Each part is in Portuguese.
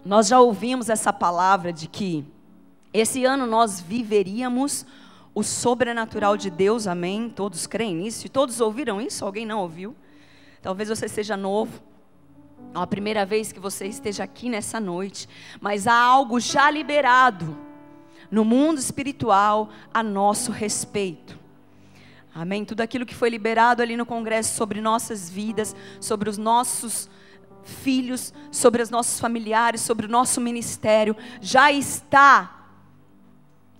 Nós já ouvimos essa palavra de que esse ano nós viveríamos o sobrenatural de Deus, amém? Todos creem nisso? E todos ouviram isso? Alguém não ouviu? Talvez você seja novo, é a primeira vez que você esteja aqui nessa noite, mas há algo já liberado no mundo espiritual a nosso respeito. Amém? Tudo aquilo que foi liberado ali no congresso sobre nossas vidas, sobre os nossos filhos, sobre os nossos familiares, sobre o nosso ministério, já está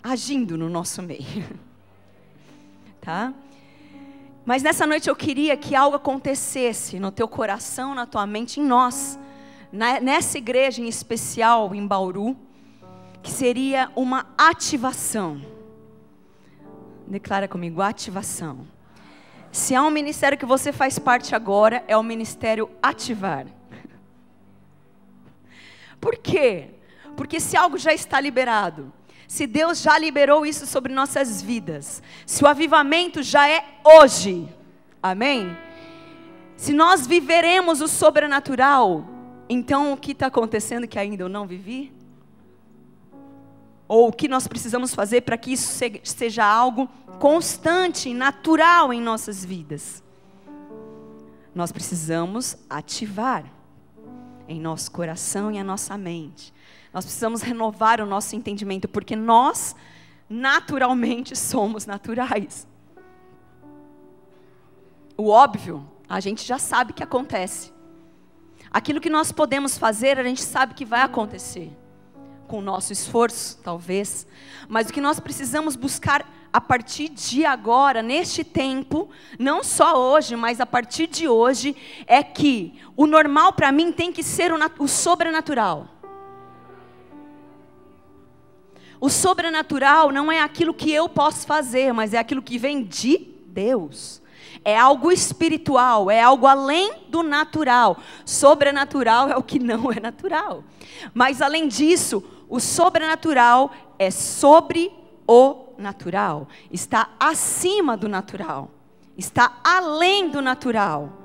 agindo no nosso meio. Tá? Mas nessa noite eu queria que algo acontecesse no teu coração, na tua mente, em nós, nessa igreja em especial em Bauru, que seria uma ativação. Declara comigo, ativação. Se há um ministério que você faz parte agora, é o ministério ativar. Por quê? Porque se algo já está liberado, se Deus já liberou isso sobre nossas vidas, se o avivamento já é hoje, amém? Se nós viveremos o sobrenatural, então o que está acontecendo que ainda eu não vivi? Ou o que nós precisamos fazer para que isso seja algo constante, natural em nossas vidas? Nós precisamos ativar em nosso coração e a nossa mente. Nós precisamos renovar o nosso entendimento, porque nós naturalmente somos naturais. O óbvio, a gente já sabe que acontece. Aquilo que nós podemos fazer, a gente sabe que vai acontecer. Com o nosso esforço, talvez. Mas o que nós precisamos buscar a partir de agora, neste tempo, não só hoje, mas a partir de hoje, é que o normal para mim tem que ser o sobrenatural. O sobrenatural não é aquilo que eu posso fazer, mas é aquilo que vem de Deus. É algo espiritual, é algo além do natural. Sobrenatural é o que não é natural. Mas além disso, o sobrenatural é sobre o natural. Está acima do natural. Está além do natural.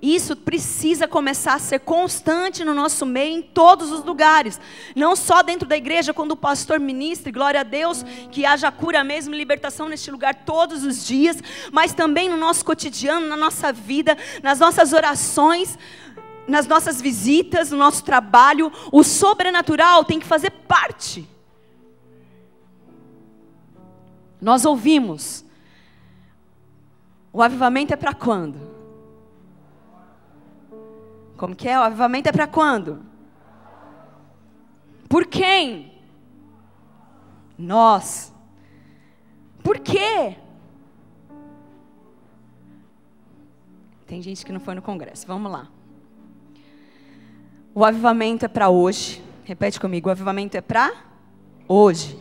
Isso precisa começar a ser constante no nosso meio, em todos os lugares. Não só dentro da igreja, quando o pastor ministra, glória a Deus, que haja cura mesmo, libertação neste lugar todos os dias. Mas também no nosso cotidiano, na nossa vida, nas nossas orações, nas nossas visitas, no nosso trabalho. O sobrenatural tem que fazer parte. Nós ouvimos. O avivamento é para quando? Como que é? O avivamento é para quando? Por quem? Nós. Por quê? Tem gente que não foi no congresso. Vamos lá. O avivamento é para hoje. Repete comigo. O avivamento é para hoje.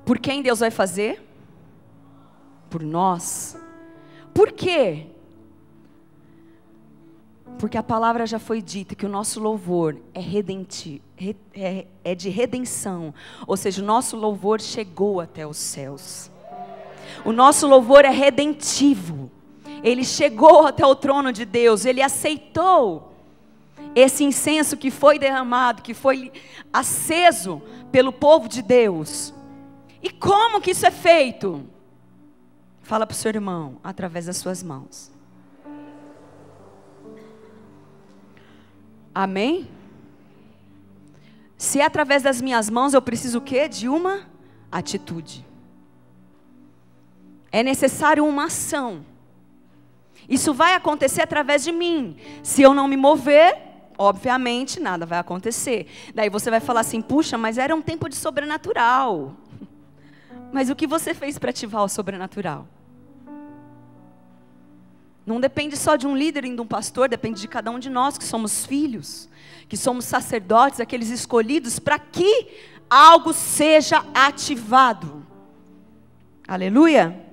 Por quem Deus vai fazer? Por nós. Por quê? Porque a palavra já foi dita que o nosso louvor é de redenção. Ou seja, o nosso louvor chegou até os céus. O nosso louvor é redentivo. Ele chegou até o trono de Deus. Ele aceitou esse incenso que foi derramado, que foi aceso pelo povo de Deus. E como que isso é feito? Fala para o seu irmão, através das suas mãos. Amém? Se é através das minhas mãos, eu preciso o quê? De uma atitude. É necessário uma ação. Isso vai acontecer através de mim. Se eu não me mover, obviamente nada vai acontecer. Daí você vai falar assim, puxa, mas era um tempo de sobrenatural. Mas o que você fez para ativar o sobrenatural? Não depende só de um líder e de um pastor, depende de cada um de nós que somos filhos, que somos sacerdotes, aqueles escolhidos para que algo seja ativado. Aleluia?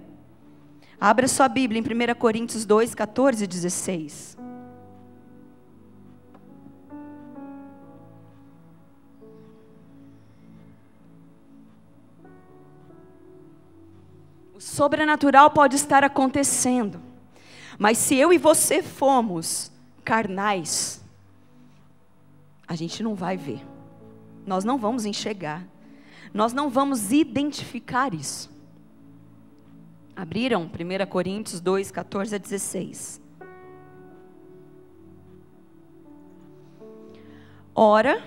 Abra sua Bíblia em 1 Coríntios 2, 14 e 16. O sobrenatural pode estar acontecendo. Mas se eu e você formos carnais, a gente não vai ver. Nós não vamos enxergar. Nós não vamos identificar isso. Abriram 1 Coríntios 2, 14 a 16. Ora,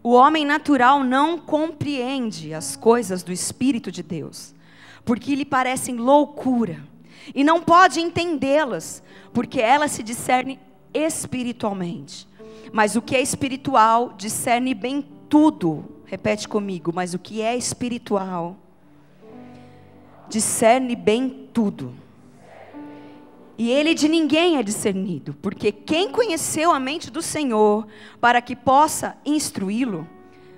o homem natural não compreende as coisas do Espírito de Deus, porque lhe parecem loucura, e não pode entendê-las, porque elas se discernem espiritualmente. Mas o que é espiritual discerne bem tudo. Repete comigo, mas o que é espiritual discerne bem tudo. E ele de ninguém é discernido, porque quem conheceu a mente do Senhor para que possa instruí-lo?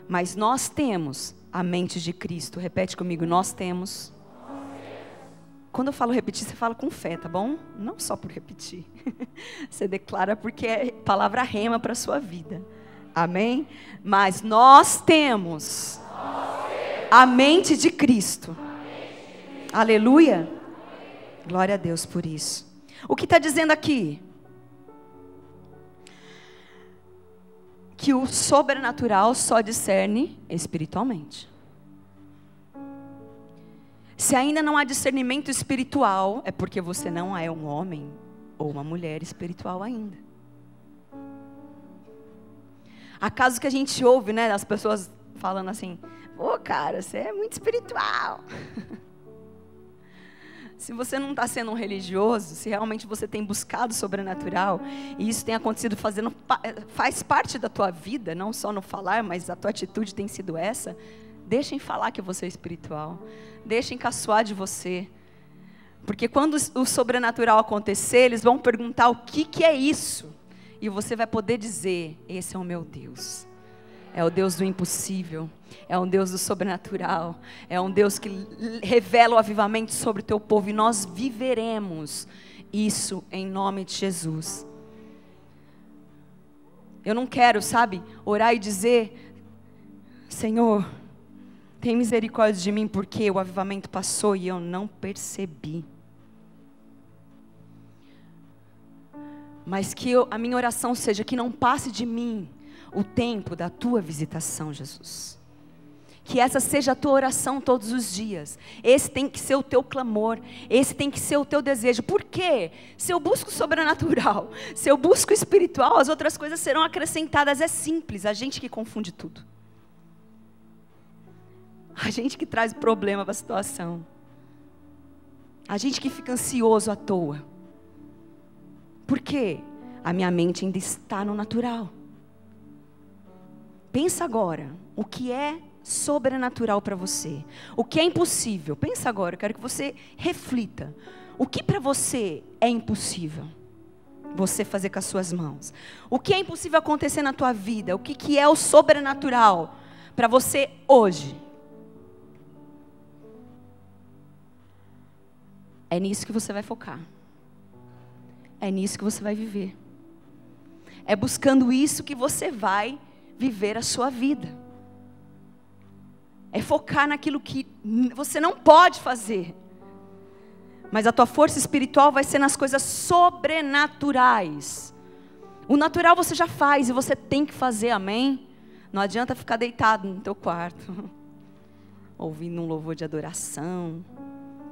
Mas nós temos a mente de Cristo. Repete comigo, nós temos. Quando eu falo repetir, você fala com fé, tá bom? Não só por repetir. Você declara porque é palavra rema para a sua vida. Amém? Mas nós temos a mente de Cristo. Aleluia. Glória a Deus por isso. O que está dizendo aqui? Que o sobrenatural só discerne espiritualmente. Se ainda não há discernimento espiritual, é porque você não é um homem ou uma mulher espiritual ainda. Há casos que a gente ouve, né, as pessoas falando assim: "Ô, cara, você é muito espiritual." Se você não está sendo um religioso, se realmente você tem buscado o sobrenatural, e isso tem acontecido faz parte da tua vida, não só no falar, mas a tua atitude tem sido essa, deixem falar que você é espiritual. Deixem caçoar de você. Porque quando o sobrenatural acontecer, eles vão perguntar o que é isso. E você vai poder dizer: esse é o meu Deus. É o Deus do impossível. É um Deus do sobrenatural. É um Deus que revela o avivamento sobre o teu povo. E nós viveremos isso em nome de Jesus. Eu não quero, sabe, orar e dizer: Senhor, tem misericórdia de mim, porque o avivamento passou e eu não percebi. Mas que a minha oração seja que não passe de mim o tempo da tua visitação, Jesus. Que essa seja a tua oração todos os dias. Esse tem que ser o teu clamor. Esse tem que ser o teu desejo. Por quê? Se eu busco o sobrenatural, se eu busco o espiritual, as outras coisas serão acrescentadas. É simples, a gente que confunde tudo. A gente que traz problema para a situação. A gente que fica ansioso à toa. Por quê? A minha mente ainda está no natural. Pensa agora, o que é sobrenatural para você? O que é impossível? Pensa agora, eu quero que você reflita. O que para você é impossível? Você fazer com as suas mãos. O que é impossível acontecer na tua vida? O que é o sobrenatural para você hoje? É nisso que você vai focar. É nisso que você vai viver. É buscando isso que você vai viver a sua vida. É focar naquilo que você não pode fazer. Mas a tua força espiritual vai ser nas coisas sobrenaturais. O natural você já faz e você tem que fazer, amém? Não adianta ficar deitado no teu quarto, ouvindo um louvor de adoração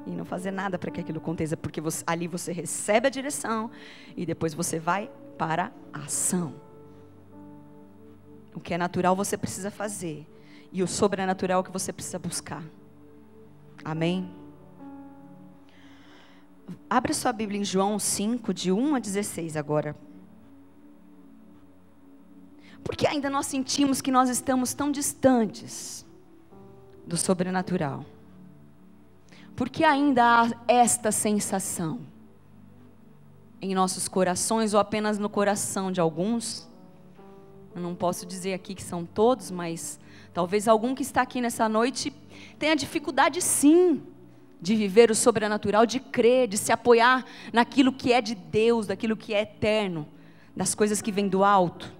e não fazer nada para que aquilo aconteça, porque ali você recebe a direção e depois você vai para a ação. O que é natural você precisa fazer, e o sobrenatural é o que você precisa buscar. Amém? Abra sua Bíblia em João 5, de 1 a 16 agora. Porque ainda nós sentimos que nós estamos tão distantes do sobrenatural? Porque ainda há esta sensação em nossos corações, ou apenas no coração de alguns? Eu não posso dizer aqui que são todos, mas talvez algum que está aqui nessa noite tenha dificuldade sim de viver o sobrenatural, de crer, de se apoiar naquilo que é de Deus, daquilo que é eterno, das coisas que vêm do alto.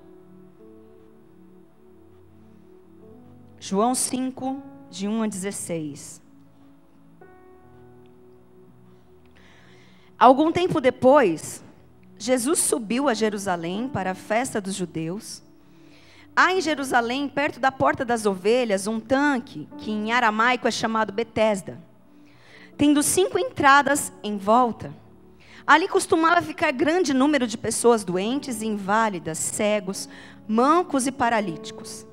João 5, de 1 a 16. Algum tempo depois, Jesus subiu a Jerusalém para a festa dos judeus. Há em Jerusalém, perto da Porta das Ovelhas, um tanque, que em aramaico é chamado Betesda, tendo 5 entradas em volta. Ali costumava ficar grande número de pessoas doentes e inválidas, cegos, mancos e paralíticos.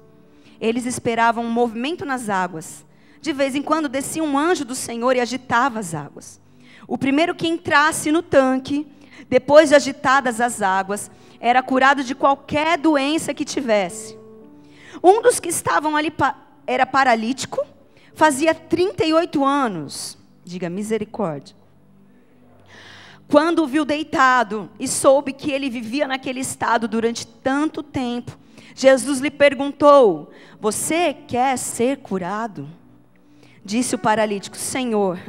Eles esperavam um movimento nas águas. De vez em quando descia um anjo do Senhor e agitava as águas. O primeiro que entrasse no tanque, depois de agitadas as águas, era curado de qualquer doença que tivesse. Um dos que estavam ali era paralítico, fazia 38 anos. Diga misericórdia. Quando o viu deitado e soube que ele vivia naquele estado durante tanto tempo, Jesus lhe perguntou: você quer ser curado? Disse o paralítico: Senhor,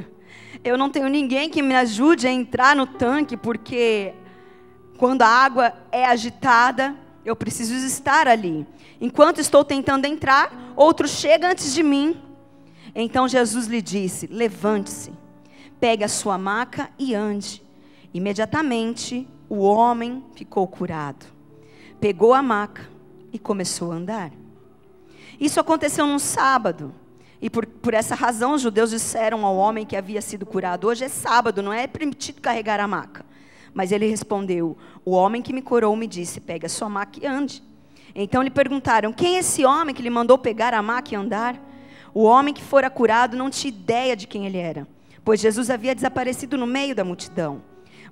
eu não tenho ninguém que me ajude a entrar no tanque, porque quando a água é agitada, eu preciso estar ali. Enquanto estou tentando entrar, outro chega antes de mim. Então Jesus lhe disse: levante-se, pegue a sua maca e ande. Imediatamente o homem ficou curado. Pegou a maca e começou a andar. Isso aconteceu num sábado. E por essa razão os judeus disseram ao homem que havia sido curado: hoje é sábado, não é permitido carregar a maca. Mas ele respondeu: o homem que me curou me disse: pegue a sua maca e ande. Então lhe perguntaram: quem é esse homem que lhe mandou pegar a maca e andar? O homem que fora curado não tinha ideia de quem ele era, pois Jesus havia desaparecido no meio da multidão.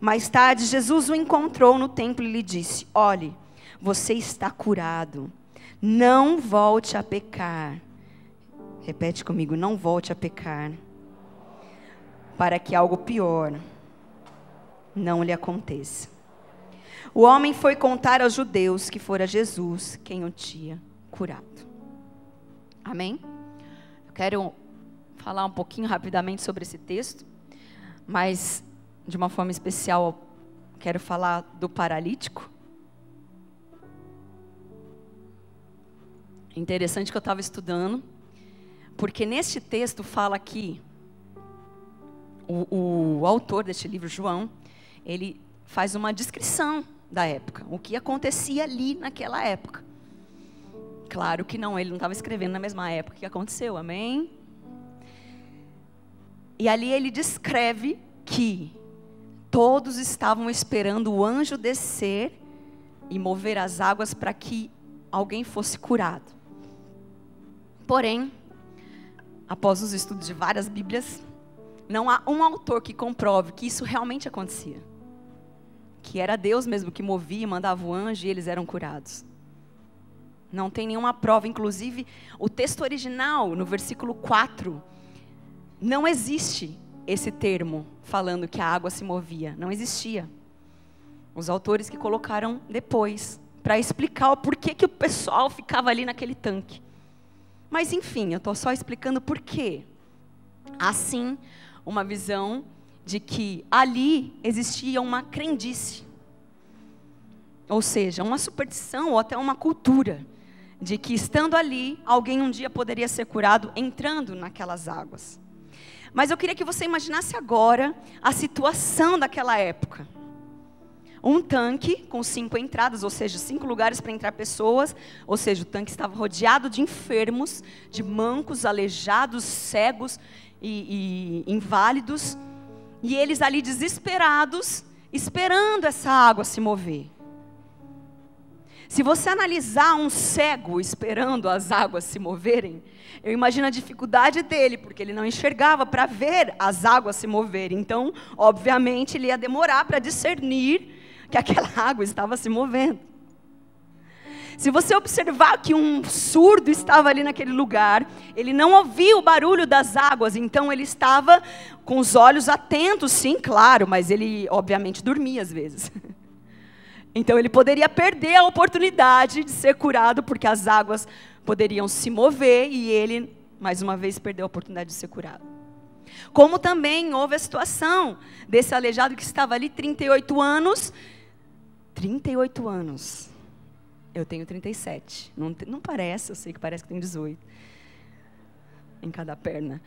Mais tarde Jesus o encontrou no templo e lhe disse: olhe, você está curado, não volte a pecar. Repete comigo: não volte a pecar, para que algo pior não lhe aconteça. O homem foi contar aos judeus que fora Jesus quem o tinha curado. Amém? Eu quero falar um pouquinho rapidamente sobre esse texto, mas de uma forma especial quero falar do paralítico. Interessante que eu estava estudando, porque neste texto fala que o autor deste livro, João, ele faz uma descrição da época, o que acontecia ali naquela época. Claro que não, ele não estava escrevendo na mesma época que aconteceu, amém? E ali ele descreve que todos estavam esperando o anjo descer e mover as águas para que alguém fosse curado. Porém, após os estudos de várias Bíblias, não há um autor que comprove que isso realmente acontecia. Que era Deus mesmo que movia, mandava o anjo e eles eram curados. Não tem nenhuma prova. Inclusive, o texto original, no versículo 4, não existe esse termo falando que a água se movia. Não existia. Os autores que colocaram depois, para explicar o porquê que o pessoal ficava ali naquele tanque. Mas enfim, eu estou só explicando por quê. Assim, uma visão de que ali existia uma crendice. Ou seja, uma superstição ou até uma cultura de que estando ali, alguém um dia poderia ser curado entrando naquelas águas. Mas eu queria que você imaginasse agora a situação daquela época. Um tanque com 5 entradas, ou seja, 5 lugares para entrar pessoas. Ou seja, o tanque estava rodeado de enfermos, de mancos, aleijados, cegos e inválidos. E eles ali desesperados, esperando essa água se mover. Se você analisar um cego esperando as águas se moverem, eu imagino a dificuldade dele, porque ele não enxergava para ver as águas se moverem. Então, obviamente, ele ia demorar para discernir que aquela água estava se movendo. Se você observar que um surdo estava ali naquele lugar, ele não ouvia o barulho das águas, então ele estava com os olhos atentos, sim, claro, mas ele obviamente dormia às vezes. Então ele poderia perder a oportunidade de ser curado, porque as águas poderiam se mover e ele, mais uma vez, perdeu a oportunidade de ser curado. Como também houve a situação desse aleijado que estava ali 38 anos. 38 anos. Eu tenho 37. Não parece, eu sei que parece que tem 18. Em cada perna.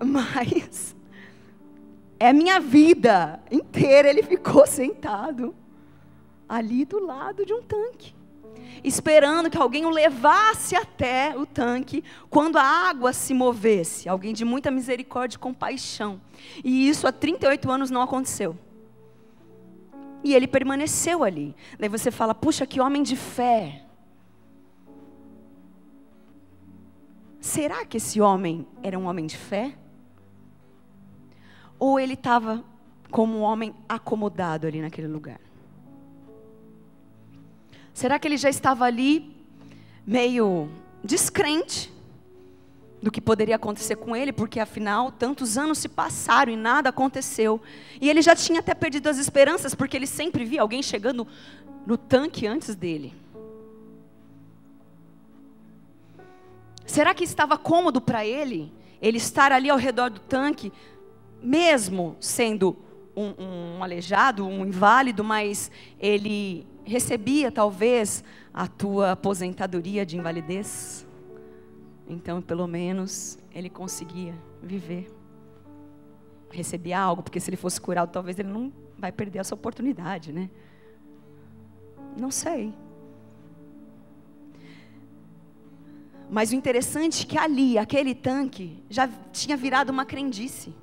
Mas é a minha vida inteira ele ficou sentado. ali do lado de um tanque, esperando que alguém o levasse até o tanque quando a água se movesse. Alguém de muita misericórdia e compaixão. E isso há 38 anos não aconteceu. E ele permaneceu ali. Daí você fala, puxa, que homem de fé. Será que esse homem era um homem de fé? Ou ele estava como um homem acomodado ali naquele lugar? Será que ele já estava ali meio descrente do que poderia acontecer com ele? Porque afinal, tantos anos se passaram e nada aconteceu. E ele já tinha até perdido as esperanças, porque ele sempre via alguém chegando no tanque antes dele. Será que estava cômodo para ele estar ali ao redor do tanque, mesmo sendo um aleijado, um inválido, mas ele recebia talvez a tua aposentadoria de invalidez? Então, pelo menos, ele conseguia viver. Recebia algo, porque se ele fosse curado, talvez ele não vai perder essa oportunidade, né? Não sei. Mas o interessante é que ali, aquele tanque, já tinha virado uma crendice.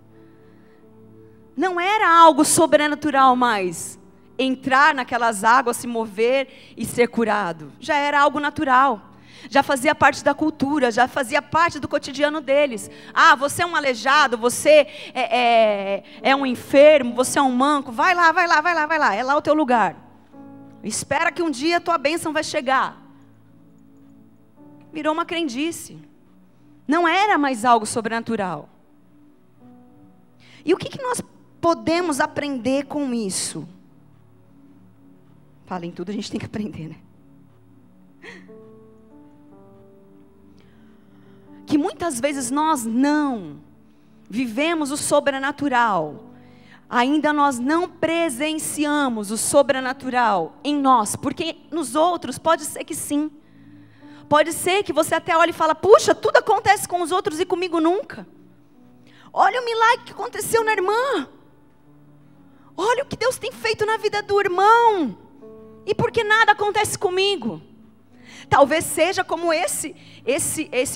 Não era algo sobrenatural mais entrar naquelas águas, se mover e ser curado. Já era algo natural. Já fazia parte da cultura, já fazia parte do cotidiano deles. Ah, você é um aleijado, você é um enfermo, você é um manco. Vai lá, vai lá, vai lá, vai lá. É lá o teu lugar. Espera que um dia a tua bênção vai chegar. Virou uma crendice. Não era mais algo sobrenatural. E o que nós podemos aprender com isso? Fala, em tudo a gente tem que aprender, né? Que muitas vezes nós não vivemos o sobrenatural. Ainda nós não presenciamos o sobrenatural em nós. Porque nos outros pode ser que sim. Pode ser que você até olhe e fala, puxa, tudo acontece com os outros e comigo nunca. Olha o milagre que aconteceu na irmã. Olha o que Deus tem feito na vida do irmão. E por que nada acontece comigo? Talvez seja como esse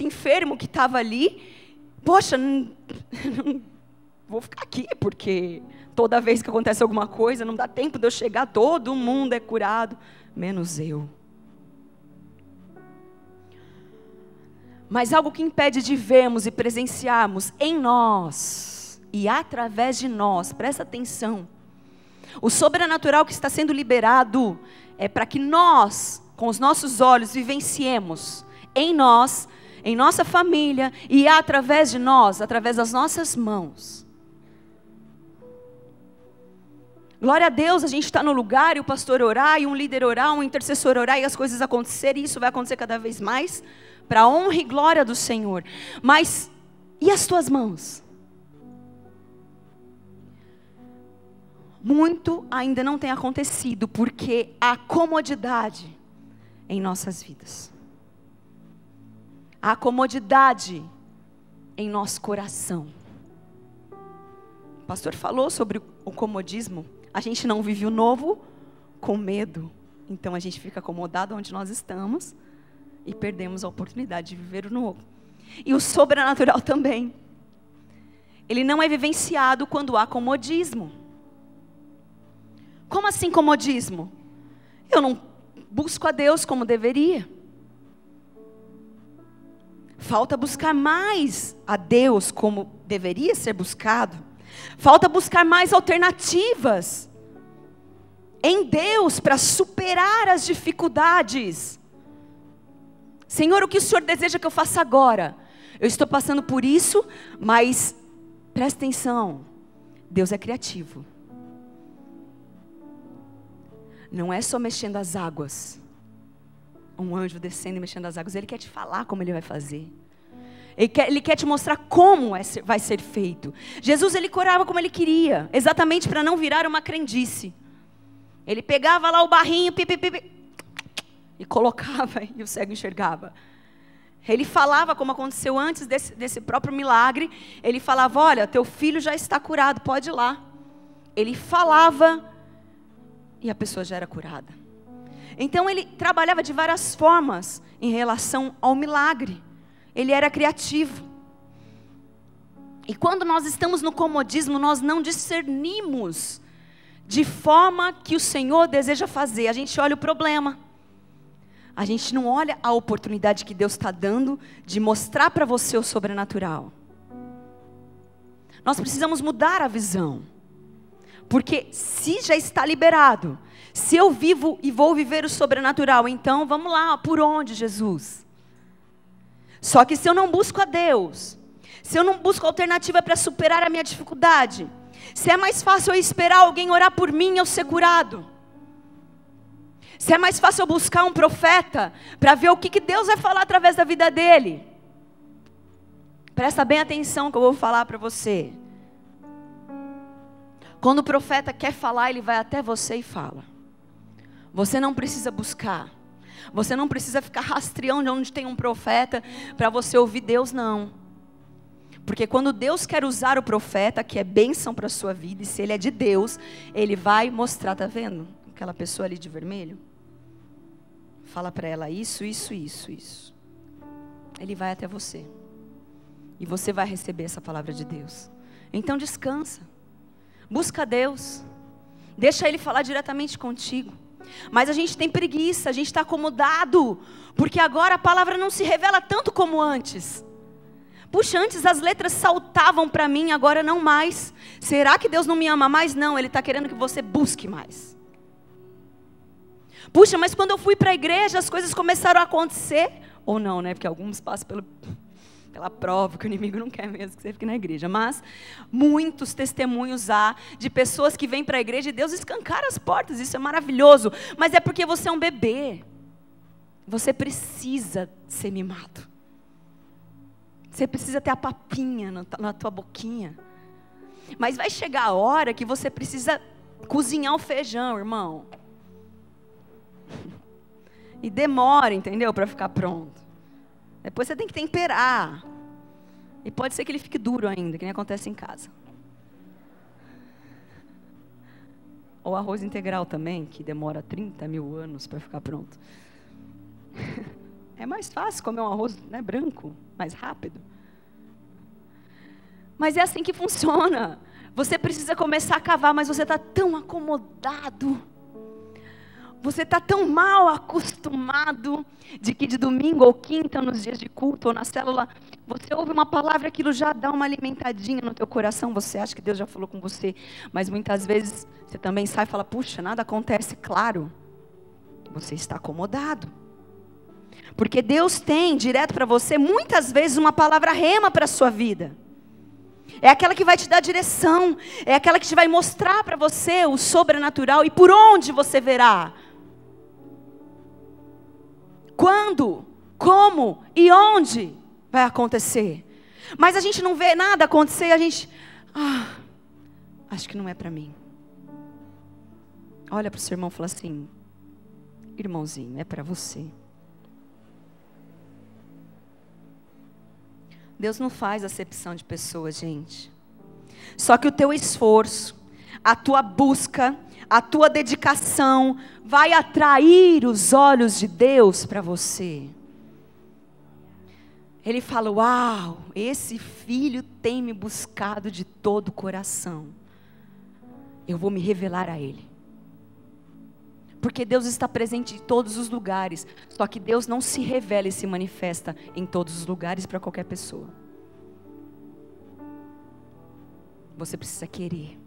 enfermo que estava ali. Poxa, não vou ficar aqui, porque toda vez que acontece alguma coisa, não dá tempo de eu chegar, todo mundo é curado, menos eu. Mas algo que impede de vermos e presenciarmos em nós e através de nós, presta atenção, o sobrenatural que está sendo liberado é para que nós, com os nossos olhos, vivenciemos em nós, em nossa família e através de nós, através das nossas mãos. Glória a Deus, a gente está no lugar e o pastor orar, e um líder orar, um intercessor orar, e as coisas acontecerem, e isso vai acontecer cada vez mais, para a honra e glória do Senhor. Mas, e as tuas mãos? Muito ainda não tem acontecido, porque há comodidade em nossas vidas. Há comodidade em nosso coração. O pastor falou sobre o comodismo. A gente não vive o novo com medo. Então a gente fica acomodado onde nós estamos e perdemos a oportunidade de viver o novo. E o sobrenatural também. Ele não é vivenciado quando há comodismo. Como assim comodismo? Eu não busco a Deus como deveria. Falta buscar mais a Deus como deveria ser buscado. Falta buscar mais alternativas em Deus para superar as dificuldades. Senhor, o que o Senhor deseja que eu faça agora? Eu estou passando por isso, mas presta atenção, Deus é criativo. Não é só mexendo as águas. Um anjo descendo e mexendo as águas. Ele quer te falar como ele vai fazer. Ele quer te mostrar como vai ser feito. Jesus, ele curava como ele queria. Exatamente para não virar uma crendice. Ele pegava lá o barrinho, e colocava, e o cego enxergava. Ele falava, como aconteceu antes desse próprio milagre. Ele falava, olha, teu filho já está curado, pode ir lá. Ele falava, e a pessoa já era curada. Então ele trabalhava de várias formas em relação ao milagre. Ele era criativo. E quando nós estamos no comodismo, nós não discernimos de forma que o Senhor deseja fazer. A gente olha o problema. A gente não olha a oportunidade que Deus está dando de mostrar para você o sobrenatural. Nós precisamos mudar a visão. Porque se já está liberado, se eu vivo e vou viver o sobrenatural, então vamos lá, por onde, Jesus? Só que se eu não busco a Deus, se eu não busco alternativa para superar a minha dificuldade, se é mais fácil eu esperar alguém orar por mim e eu ser curado, se é mais fácil eu buscar um profeta para ver o que Deus vai falar através da vida dele, presta bem atenção que eu vou falar para você. Quando o profeta quer falar, ele vai até você e fala. Você não precisa buscar. Você não precisa ficar rastreando onde tem um profeta para você ouvir Deus, não. Porque quando Deus quer usar o profeta, que é bênção para a sua vida, e se ele é de Deus, ele vai mostrar, tá vendo? Aquela pessoa ali de vermelho. Fala para ela isso. Ele vai até você. E você vai receber essa palavra de Deus. Então descansa. Busca Deus. Deixa Ele falar diretamente contigo. Mas a gente tem preguiça, a gente está acomodado. Porque agora a palavra não se revela tanto como antes. Puxa, antes as letras saltavam para mim, agora não mais. Será que Deus não me ama mais? Não, Ele está querendo que você busque mais. Puxa, mas quando eu fui para a igreja as coisas começaram a acontecer. Ou não, né? Porque alguns passam pela prova, que o inimigo não quer mesmo que você fique na igreja. Mas muitos testemunhos há de pessoas que vêm para a igreja e Deus escancara as portas. Isso é maravilhoso. Mas é porque você é um bebê. Você precisa ser mimado. Você precisa ter a papinha na tua boquinha. Mas vai chegar a hora que você precisa cozinhar o feijão, irmão. E demora, entendeu? Para ficar pronto. Depois você tem que temperar. E pode ser que ele fique duro ainda, que nem acontece em casa. Ou arroz integral também, que demora 30 mil anos para ficar pronto. É mais fácil comer um arroz, né, branco, mais rápido. Mas é assim que funciona. Você precisa começar a cavar, mas você está tão acomodado. Você está tão mal acostumado de que de domingo ou quinta, nos dias de culto ou na célula, você ouve uma palavra, aquilo já dá uma alimentadinha no teu coração, você acha que Deus já falou com você, mas muitas vezes você também sai e fala, puxa, nada acontece, claro, você está acomodado. Porque Deus tem direto para você, muitas vezes, uma palavra rema para a sua vida. É aquela que vai te dar direção, é aquela que te vai mostrar para você o sobrenatural e por onde você verá. Quando, como e onde vai acontecer. Mas a gente não vê nada acontecer e a gente, acho que não é para mim. Olha para o seu irmão e fala assim, irmãozinho, é para você. Deus não faz acepção de pessoas, gente. Só que o teu esforço, a tua busca, a tua dedicação vai atrair os olhos de Deus para você. Ele fala, uau, esse filho tem me buscado de todo o coração. Eu vou me revelar a ele. Porque Deus está presente em todos os lugares. Só que Deus não se revela e se manifesta em todos os lugares para qualquer pessoa. Você precisa querer.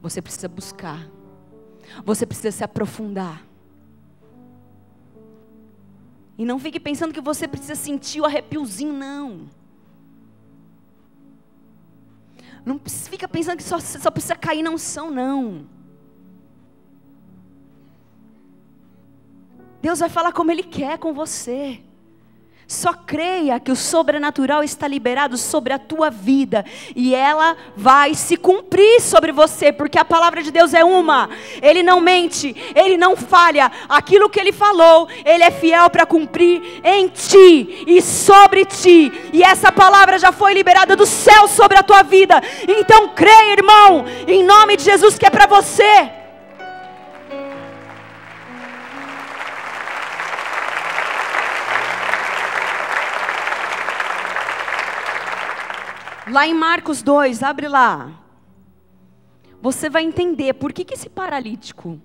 Você precisa buscar. Você precisa se aprofundar. E não fique pensando que você precisa sentir o arrepiozinho, não. Não fica pensando que só precisa cair na unção, não. Deus vai falar como Ele quer com você. Só creia que o sobrenatural está liberado sobre a tua vida. E ela vai se cumprir sobre você. Porque a palavra de Deus é uma. Ele não mente, Ele não falha. Aquilo que Ele falou, Ele é fiel para cumprir em ti e sobre ti. E essa palavra já foi liberada do céu sobre a tua vida. Então creia, irmão, em nome de Jesus, que é para você. Lá em Marcos 2, abre lá. Você vai entender por que esse paralítico,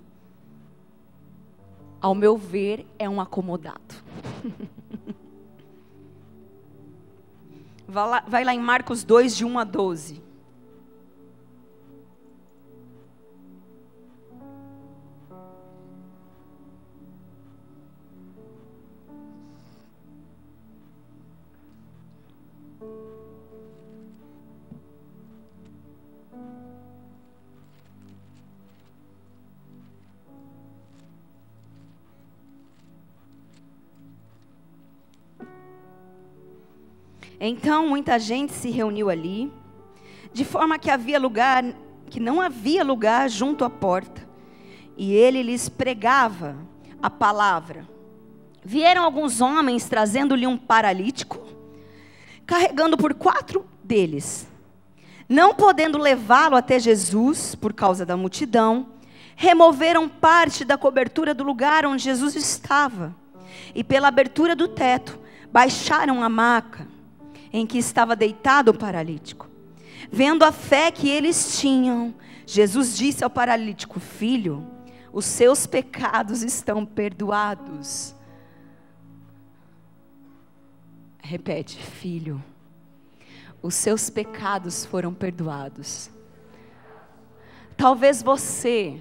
ao meu ver, é um acomodado. Vai lá em Marcos 2, de 1 a 12. Então muita gente se reuniu ali, de forma que não havia lugar junto à porta, e ele lhes pregava a palavra. Vieram alguns homens trazendo-lhe um paralítico, carregando por 4 deles. Não podendo levá-lo até Jesus, por causa da multidão, removeram parte da cobertura do lugar onde Jesus estava, e pela abertura do teto, baixaram a maca em que estava deitado o paralítico. Vendo a fé que eles tinham, Jesus disse ao paralítico: filho, os seus pecados estão perdoados. Repete: filho, os seus pecados foram perdoados. Talvez você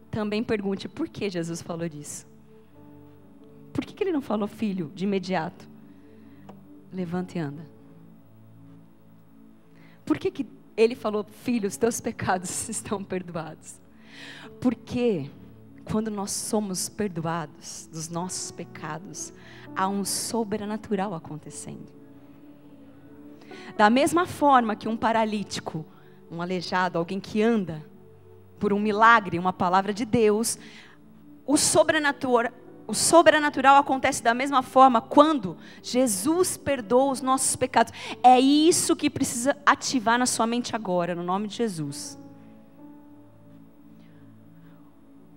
também pergunte: por que Jesus falou disso? Por que ele não falou filho de imediato? Levanta e anda. Por que ele falou: filho, os teus pecados estão perdoados? Porque quando nós somos perdoados dos nossos pecados, há um sobrenatural acontecendo. Da mesma forma que um paralítico, um aleijado, alguém que anda por um milagre, uma palavra de Deus, o sobrenatural acontece da mesma forma quando Jesus perdoa os nossos pecados. É isso que precisa ativar na sua mente agora, no nome de Jesus.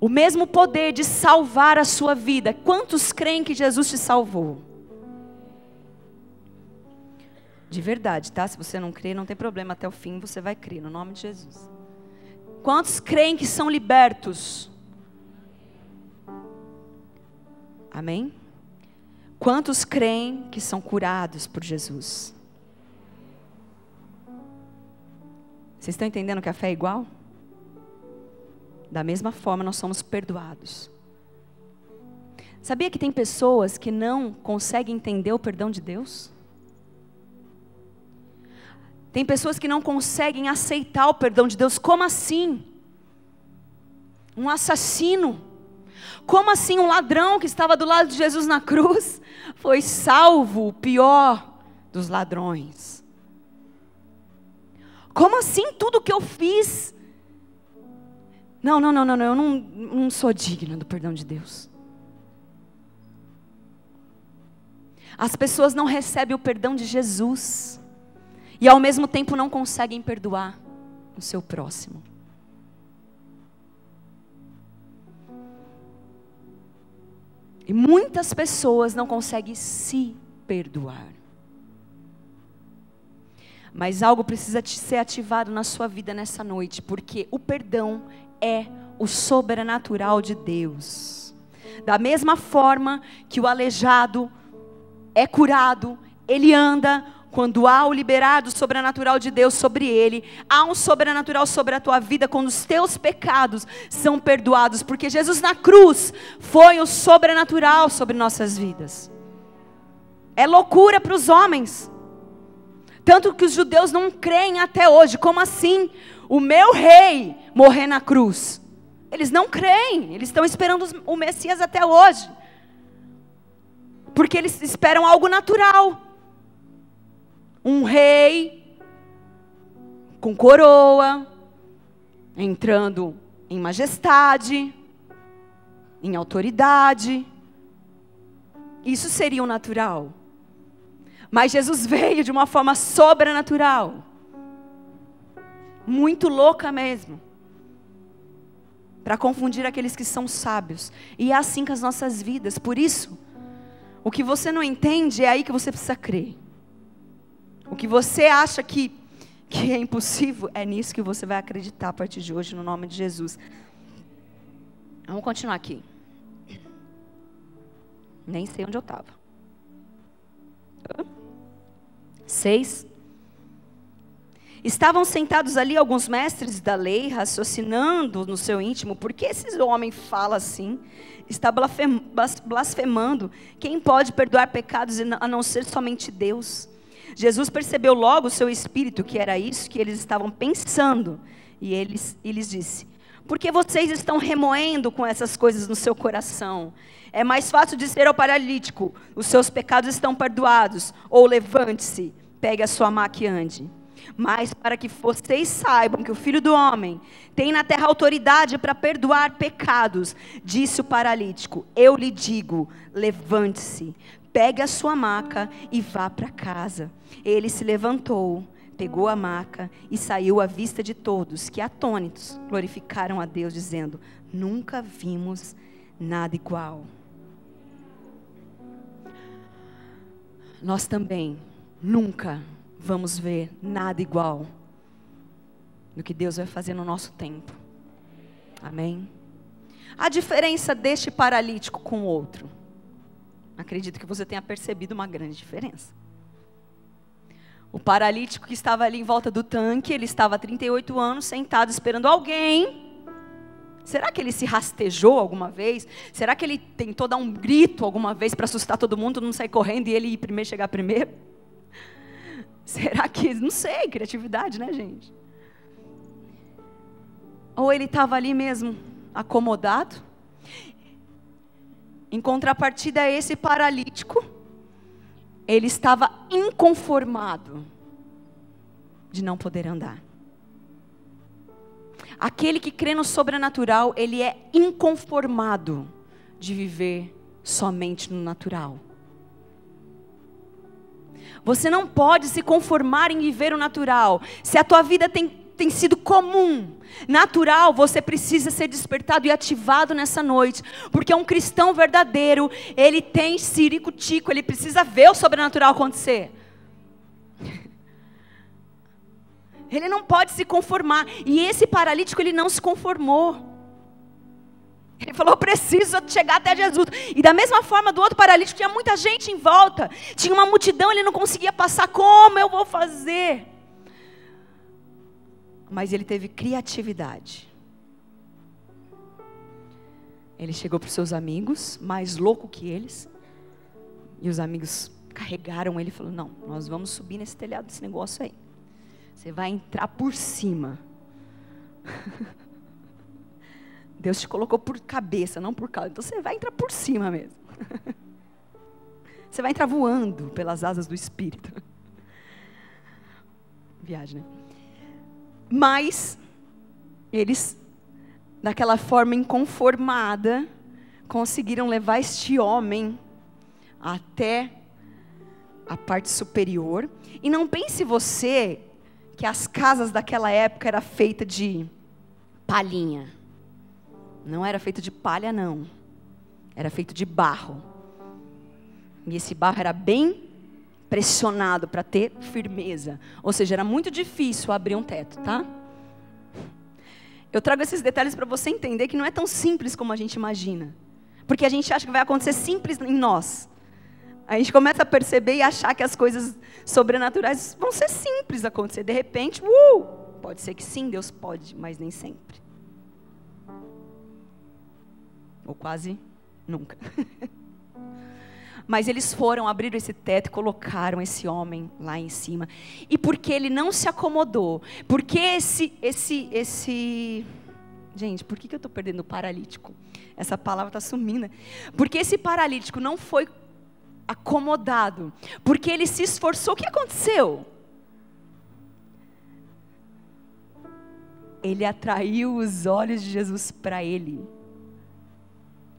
O mesmo poder de salvar a sua vida. Quantos creem que Jesus te salvou? De verdade, tá? Se você não crê, não tem problema, até o fim você vai crer, no nome de Jesus. Quantos creem que são libertos? Amém? Quantos creem que são curados por Jesus? Vocês estão entendendo que a fé é igual? Da mesma forma nós somos perdoados. Sabia que tem pessoas que não conseguem entender o perdão de Deus? Tem pessoas que não conseguem aceitar o perdão de Deus. Como assim? Um assassino. Como assim um ladrão que estava do lado de Jesus na cruz foi salvo, o pior dos ladrões? Como assim tudo que eu fiz? Não, eu não sou digna do perdão de Deus. As pessoas não recebem o perdão de Jesus e ao mesmo tempo não conseguem perdoar o seu próximo. E muitas pessoas não conseguem se perdoar. Mas algo precisa ser ativado na sua vida nessa noite, porque o perdão é o sobrenatural de Deus. Da mesma forma que o aleijado é curado, ele anda. Quando há o liberado sobrenatural de Deus sobre ele, há um sobrenatural sobre a tua vida quando os teus pecados são perdoados, porque Jesus na cruz foi o sobrenatural sobre nossas vidas. É loucura para os homens, tanto que os judeus não creem até hoje. Como assim? O meu rei morrer na cruz? Eles não creem, eles estão esperando o Messias até hoje, porque eles esperam algo natural. Um rei com coroa, entrando em majestade, em autoridade. Isso seria o natural. Mas Jesus veio de uma forma sobrenatural, muito louca mesmo, para confundir aqueles que são sábios. E é assim com as nossas vidas. Por isso, o que você não entende é aí que você precisa crer. O que você acha que que é impossível, é nisso que você vai acreditar a partir de hoje, no nome de Jesus. Vamos continuar aqui. Nem sei onde eu estava. 6. Estavam sentados ali alguns mestres da lei, raciocinando no seu íntimo, por que esse homem fala assim? Está blasfemando. Quem pode perdoar pecados a não ser somente Deus? Jesus percebeu logo o seu espírito, que era isso que eles estavam pensando. E lhes disse: por que vocês estão remoendo com essas coisas no seu coração? É mais fácil dizer ao paralítico: os seus pecados estão perdoados. Ou levante-se, pegue a sua maca e ande. Mas para que vocês saibam que o Filho do Homem tem na terra autoridade para perdoar pecados, disse o paralítico: eu lhe digo, levante-se, pegue a sua maca e vá para casa. Ele se levantou, pegou a maca e saiu à vista de todos, que atônitos glorificaram a Deus, dizendo: nunca vimos nada igual. Nós também nunca vamos ver nada igual do que Deus vai fazer no nosso tempo. Amém? A diferença deste paralítico com o outro, acredito que você tenha percebido uma grande diferença. O paralítico que estava ali em volta do tanque, ele estava há 38 anos sentado esperando alguém. Será que ele se rastejou alguma vez? Será que ele tentou dar um grito alguma vez para assustar todo mundo, não sair correndo e ele ir primeiro, chegar primeiro? Será que, não sei, criatividade, né, gente? Ou ele estava ali mesmo, acomodado? Em contrapartida a esse paralítico, ele estava inconformado de não poder andar. Aquele que crê no sobrenatural, ele é inconformado de viver somente no natural. Você não pode se conformar em viver o natural. Se a tua vida tem sido comum, natural, você precisa ser despertado e ativado nessa noite. Porque um cristão verdadeiro, ele tem ciricutico, ele precisa ver o sobrenatural acontecer. Ele não pode se conformar. E esse paralítico, ele não se conformou. Ele falou: eu preciso chegar até Jesus. E da mesma forma do outro paralítico, tinha muita gente em volta. Tinha uma multidão, ele não conseguia passar. Como eu vou fazer? Mas ele teve criatividade. Ele chegou para os seus amigos, mais louco que eles. E os amigos carregaram ele e falaram: não, nós vamos subir nesse telhado desse negócio aí. Você vai entrar por cima. Deus te colocou por cabeça, não por cauda. Então você vai entrar por cima mesmo. Você vai entrar voando pelas asas do Espírito. Viagem, né? Mas eles, daquela forma inconformada, conseguiram levar este homem até a parte superior. E não pense você que as casas daquela época eram feitas de palhinha. Não era feito de palha, não. Era feito de barro. E esse barro era bem pressionado para ter firmeza. Ou seja, era muito difícil abrir um teto, tá? Eu trago esses detalhes para você entender que não é tão simples como a gente imagina. Porque a gente acha que vai acontecer simples em nós. A gente começa a perceber e achar que as coisas sobrenaturais vão ser simples acontecer. De repente, pode ser que sim, Deus pode, mas nem sempre. Ou quase nunca. Mas eles foram, abriram esse teto e colocaram esse homem lá em cima. E porque ele não se acomodou, porque gente, por que eu estou perdendo o paralítico? Essa palavra está sumindo. Porque esse paralítico não foi acomodado, porque ele se esforçou. O que aconteceu? Ele atraiu os olhos de Jesus para ele.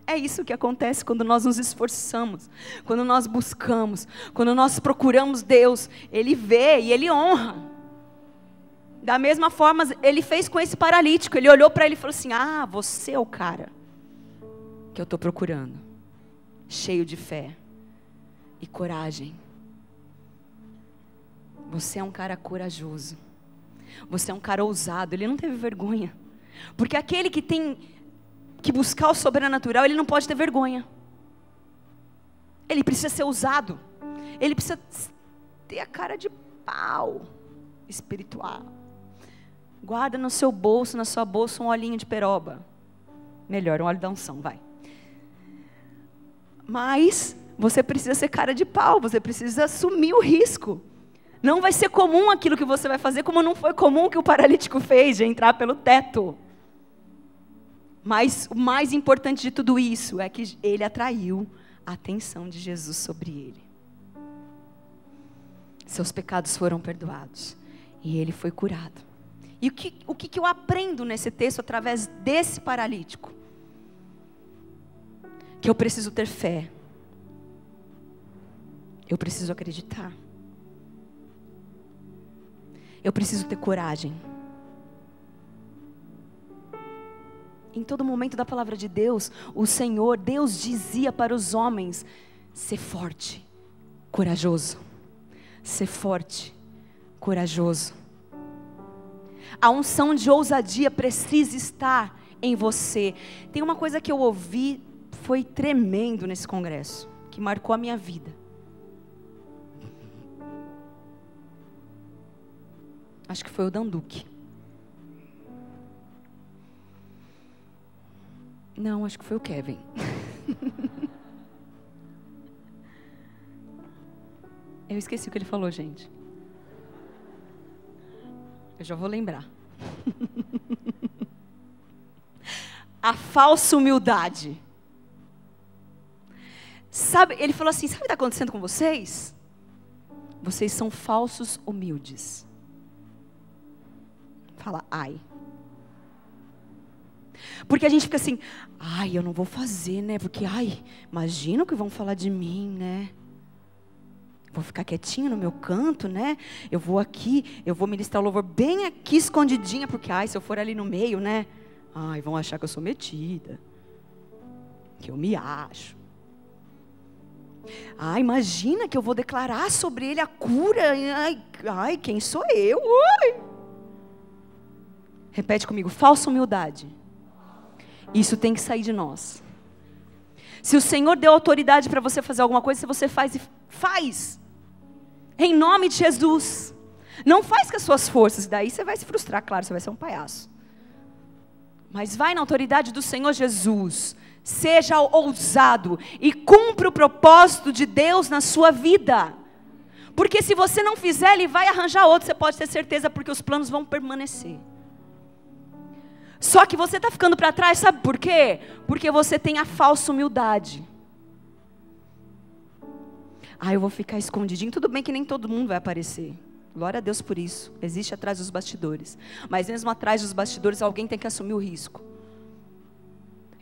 É isso que acontece quando nós nos esforçamos, quando nós buscamos, quando nós procuramos Deus. Ele vê e Ele honra. Da mesma forma, Ele fez com esse paralítico. Ele olhou para ele e falou assim: você é o cara que eu estou procurando. Cheio de fé e coragem. Você é um cara corajoso. Você é um cara ousado. Ele não teve vergonha. Porque aquele que tem que buscar o sobrenatural, ele não pode ter vergonha. Ele precisa ser ousado. Ele precisa ter a cara de pau espiritual. Guarda no seu bolso, na sua bolsa, um olhinho de peroba. Melhor, um óleo da unção, vai. Mas você precisa ser cara de pau, você precisa assumir o risco. Não vai ser comum aquilo que você vai fazer, como não foi comum o que o paralítico fez, de entrar pelo teto. Mas o mais importante de tudo isso é que ele atraiu a atenção de Jesus sobre ele. Seus pecados foram perdoados e ele foi curado. E o que eu aprendo nesse texto através desse paralítico? Que eu preciso ter fé. Eu preciso acreditar. Eu preciso ter coragem. Em todo momento da palavra de Deus, o Senhor, Deus dizia para os homens: ser forte, corajoso. Ser forte, corajoso. A unção de ousadia precisa estar em você. Tem uma coisa que eu ouvi, foi tremendo nesse congresso, que marcou a minha vida. Acho que foi o Danduque. Não, acho que foi o Kevin. Eu esqueci o que ele falou, gente. Eu já vou lembrar. A falsa humildade. Sabe, ele falou assim, sabe o que está acontecendo com vocês? Vocês são falsos humildes. Fala, ai. Porque a gente fica assim, ai, eu não vou fazer, né? Porque, ai, imagina o que vão falar de mim, né? Vou ficar quietinho no meu canto, né? Eu vou aqui, eu vou ministrar o louvor bem aqui escondidinha, porque, ai, se eu for ali no meio, né? Ai, vão achar que eu sou metida. Que eu me acho. Ai, imagina que eu vou declarar sobre ele a cura. Ai, quem sou eu? Ui. Repete comigo, falsa humildade. Isso tem que sair de nós. Se o Senhor deu autoridade para você fazer alguma coisa, se você faz, faz. Em nome de Jesus. Não faz com as suas forças, daí você vai se frustrar, claro, você vai ser um palhaço. Mas vai na autoridade do Senhor Jesus. Seja ousado e cumpra o propósito de Deus na sua vida. Porque se você não fizer, Ele vai arranjar outro, você pode ter certeza, porque os planos vão permanecer. Só que você está ficando para trás, sabe por quê? Porque você tem a falsa humildade. Ah, eu vou ficar escondidinho. Tudo bem que nem todo mundo vai aparecer. Glória a Deus por isso. Existe atrás dos bastidores. Mas mesmo atrás dos bastidores, alguém tem que assumir o risco.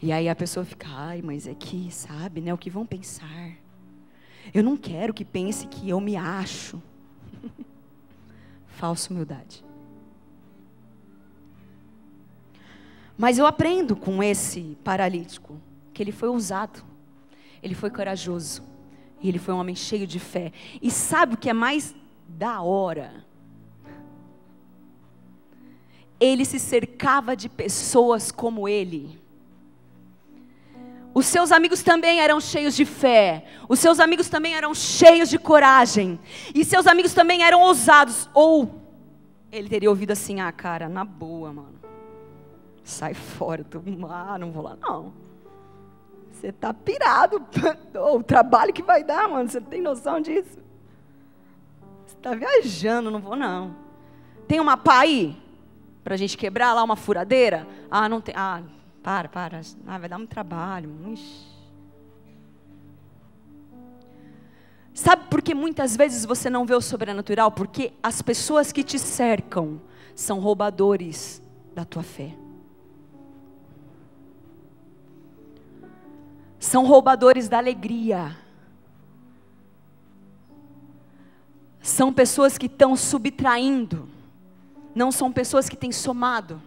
E aí a pessoa fica, ai, mas é que, sabe, né, o que vão pensar? Eu não quero que pense que eu me acho. Falsa humildade. Mas eu aprendo com esse paralítico que ele foi ousado, ele foi corajoso, e ele foi um homem cheio de fé. E sabe o que é mais da hora? Ele se cercava de pessoas como ele. Os seus amigos também eram cheios de fé, os seus amigos também eram cheios de coragem, e seus amigos também eram ousados. Ou ele teria ouvido assim, ah cara, na boa mano, sai fora, não vou lá não. Você tá pirado, o trabalho que vai dar, mano, você não tem noção disso. Você tá viajando, não vou não. Tem uma pá aí, pra gente quebrar lá uma furadeira? Ah, não tem, para, vai dar muito trabalho. Ixi. Sabe por que muitas vezes você não vê o sobrenatural? Porque as pessoas que te cercam são roubadores da tua fé. São roubadores da alegria. São pessoas que estão subtraindo. Não são pessoas que têm somado.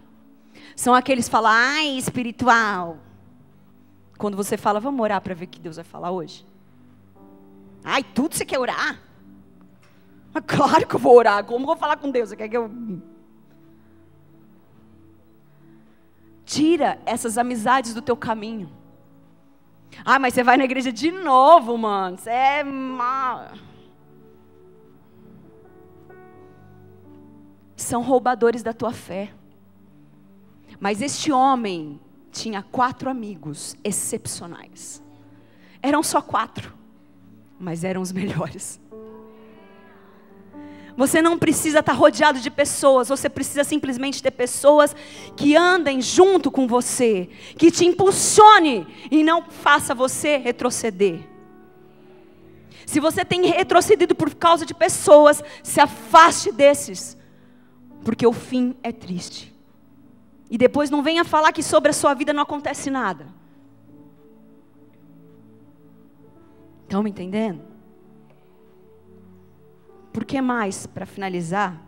São aqueles que falam, ai, espiritual. Quando você fala, vamos orar para ver o que Deus vai falar hoje. Ai, tudo você quer orar? Claro que eu vou orar. Como eu vou falar com Deus? Você quer que eu... Tira essas amizades do teu caminho. Ah, mas você vai na igreja de novo, mano. Você é mal. São roubadores da tua fé. Mas este homem tinha 4 amigos excepcionais. Eram só 4, mas eram os melhores. Você não precisa estar rodeado de pessoas, você precisa simplesmente ter pessoas que andem junto com você, que te impulsione e não faça você retroceder. Se você tem retrocedido por causa de pessoas, se afaste desses, porque o fim é triste. E depois não venha falar que sobre a sua vida não acontece nada. Estão me entendendo? Por que mais, para finalizar,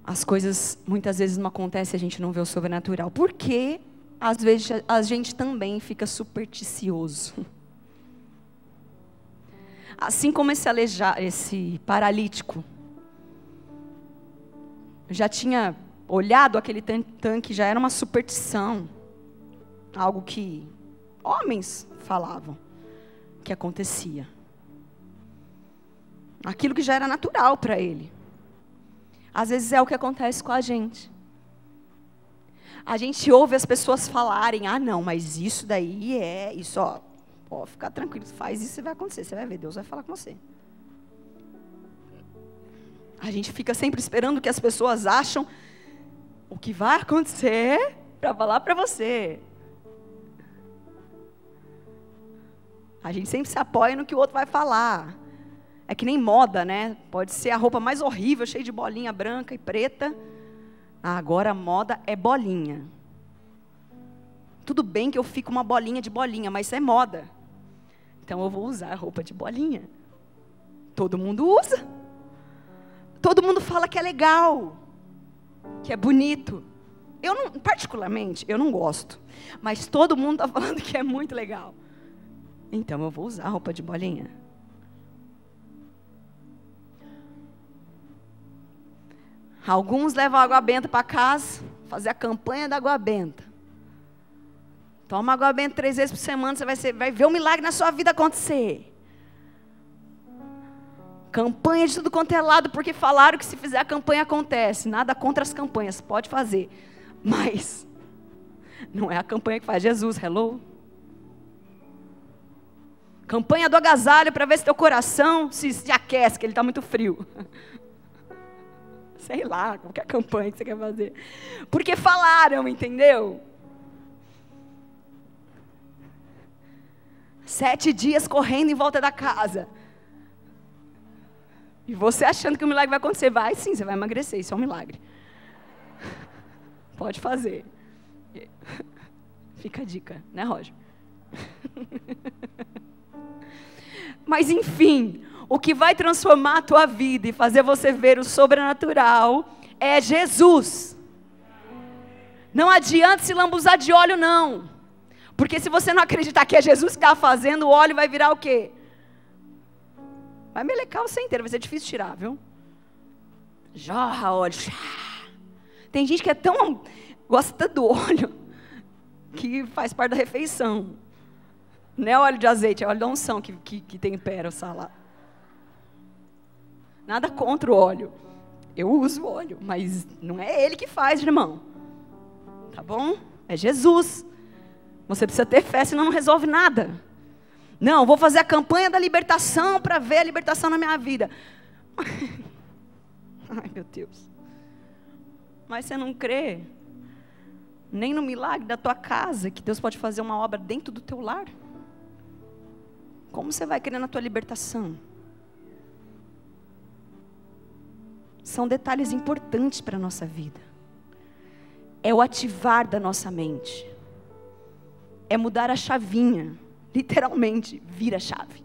as coisas muitas vezes não acontecem e a gente não vê o sobrenatural? Porque às vezes a gente também fica supersticioso. Assim como esse paralítico, já tinha olhado aquele tanque, já era uma superstição, algo que homens falavam que acontecia. Aquilo que já era natural para ele. Às vezes é o que acontece com a gente. A gente ouve as pessoas falarem, ah não, mas isso daí isso ó, fica tranquilo, faz isso e vai acontecer, você vai ver, Deus vai falar com você. A gente fica sempre esperando que as pessoas acham o que vai acontecer para falar para você. A gente sempre se apoia no que o outro vai falar. É que nem moda, né? Pode ser a roupa mais horrível, cheia de bolinha branca e preta. Ah, agora a moda é bolinha. Tudo bem que eu fico uma bolinha de bolinha, mas isso é moda. Então eu vou usar a roupa de bolinha. Todo mundo usa. Todo mundo fala que é legal, que é bonito. Particularmente, eu não gosto. Mas todo mundo está falando que é muito legal. Então eu vou usar a roupa de bolinha. Alguns levam água benta para casa, fazer a campanha da água benta. Toma água benta 3 vezes por semana, você vai ver um milagre na sua vida acontecer. Campanha de tudo quanto é lado, porque falaram que se fizer a campanha acontece. Nada contra as campanhas, pode fazer. Mas não é a campanha que faz Jesus, hello? Campanha do agasalho para ver se teu coração se aquece, que ele está muito frio. Sei lá, qualquer campanha que você quer fazer. Porque falaram, entendeu? 7 dias correndo em volta da casa. E você achando que o milagre vai acontecer. Vai sim, você vai emagrecer, isso é um milagre. Pode fazer. Fica a dica, né, Roger? Mas enfim, o que vai transformar a tua vida e fazer você ver o sobrenatural é Jesus. Não adianta se lambuzar de óleo, não. Porque se você não acreditar que é Jesus que está fazendo, o óleo vai virar o quê? Vai melecar você inteiro, vai ser difícil tirar, viu? Jorra óleo. Tem gente que é tão... gosta do óleo, que faz parte da refeição. Não é óleo de azeite, é óleo da unção que tempera o salado. Nada contra o óleo. Eu uso óleo, mas não é ele que faz, irmão. Tá bom? É Jesus. Você precisa ter fé, senão não resolve nada. Não, vou fazer a campanha da libertação para ver a libertação na minha vida. Ai, meu Deus. Mas você não crê nem no milagre da tua casa, que Deus pode fazer uma obra dentro do teu lar? Como você vai crer na tua libertação? São detalhes importantes para a nossa vida. É o ativar da nossa mente. É mudar a chavinha. Literalmente, vira a chave.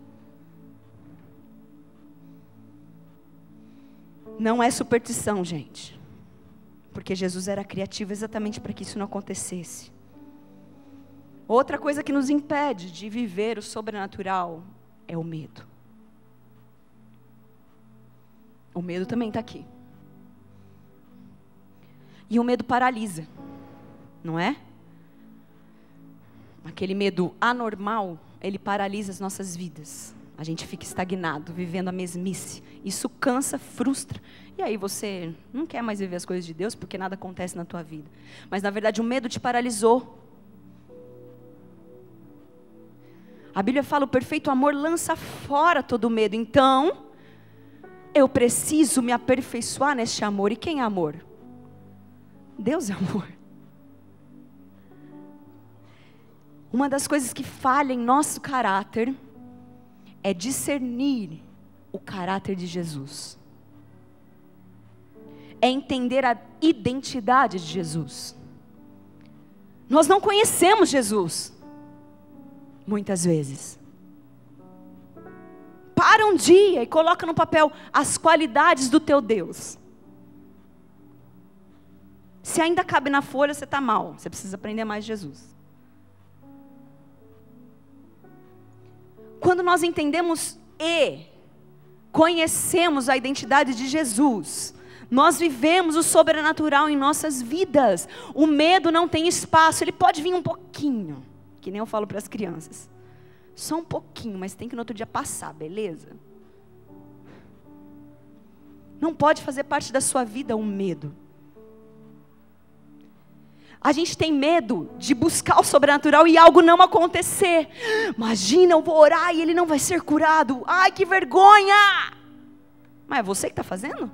Não é superstição, gente. Porque Jesus era criativo exatamente para que isso não acontecesse. Outra coisa que nos impede de viver o sobrenatural é o medo. O medo também está aqui. E o medo paralisa, não é? Aquele medo anormal, ele paralisa as nossas vidas. A gente fica estagnado, vivendo a mesmice. Isso cansa, frustra. E aí você não quer mais viver as coisas de Deus, porque nada acontece na tua vida. Mas na verdade o medo te paralisou. A Bíblia fala, o perfeito amor lança fora todo medo. Então, eu preciso me aperfeiçoar neste amor. E quem é amor? Deus é amor. Uma das coisas que falha em nosso caráter é discernir o caráter de Jesus. É entender a identidade de Jesus. Nós não conhecemos Jesus, muitas vezes. Para um dia e coloca no papel as qualidades do teu Deus. Se ainda cabe na folha, você está mal. Você precisa aprender mais de Jesus. Quando nós entendemos e conhecemos a identidade de Jesus, nós vivemos o sobrenatural em nossas vidas. O medo não tem espaço, ele pode vir um pouquinho, que nem eu falo para as crianças. Só um pouquinho, mas tem que no outro dia passar, beleza? Não pode fazer parte da sua vida o medo. A gente tem medo de buscar o sobrenatural e algo não acontecer. Imagina, eu vou orar e ele não vai ser curado. Ai, que vergonha! Mas é você que está fazendo?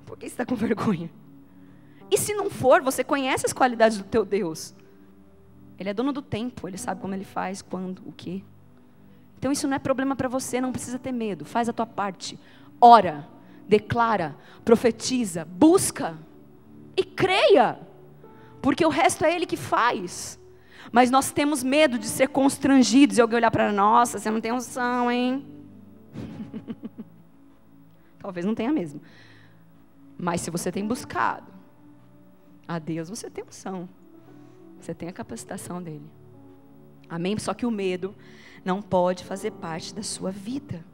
Por que você está com vergonha? E se não for, você conhece as qualidades do teu Deus. Ele é dono do tempo, ele sabe como ele faz, quando, o quê. Então isso não é problema para você, não precisa ter medo. Faz a tua parte. Ora, declara, profetiza, busca. E creia, porque o resto é Ele que faz. Mas nós temos medo de ser constrangidos e alguém olhar para nós, você não tem unção, hein? Talvez não tenha mesmo. Mas se você tem buscado a Deus, você tem unção. Você tem a capacitação dEle. Amém? Só que o medo não pode fazer parte da sua vida.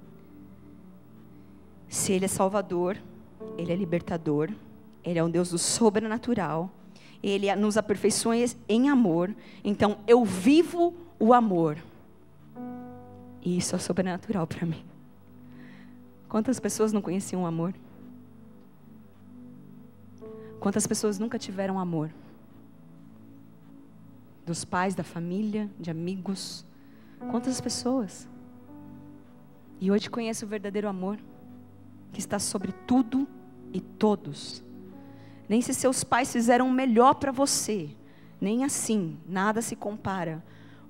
Se Ele é Salvador, Ele é libertador, Ele é um Deus do sobrenatural. Ele nos aperfeiçoa em amor. Então, eu vivo o amor. E isso é sobrenatural para mim. Quantas pessoas não conheciam o amor? Quantas pessoas nunca tiveram amor? Dos pais, da família, de amigos. Quantas pessoas? E hoje conhece o verdadeiro amor, que está sobre tudo e todos. Nem se seus pais fizeram o melhor para você, nem assim, nada se compara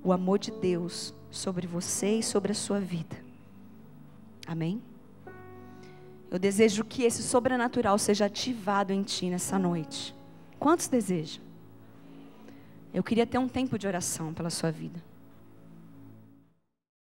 o amor de Deus sobre você e sobre a sua vida. Amém? Eu desejo que esse sobrenatural seja ativado em ti nessa noite. Quantos desejam? Eu queria ter um tempo de oração pela sua vida.